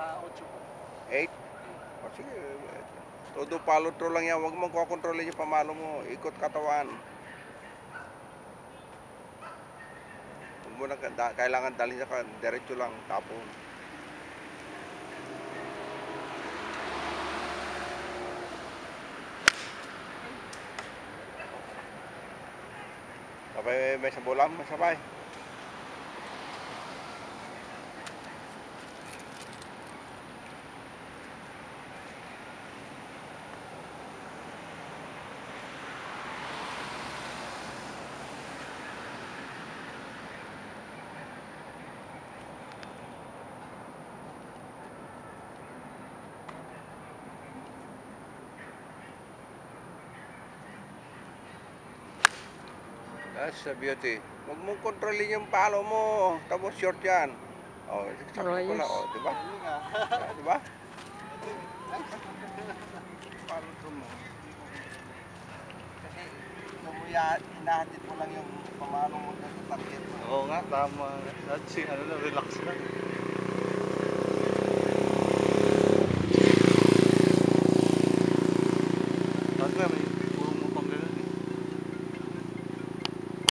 8 po. 8? O sige, todo follow through lang yan. Huwag mong kukontrolin yung pamalo mo. Ikot katawan. Huwag mo na kailangan dalhin sa diretso lang. Tapon. Sabay may sabulam, sabay. That's the beauty. Huwag mong kontrolin yung palo mo. Tapos short yan. O, sakto ko lang. O, diba? Diba? Palo through mo. Kasi, hinahatid mo lang yung pamalo mo sa target mo. Oo nga, tama. Relax lang.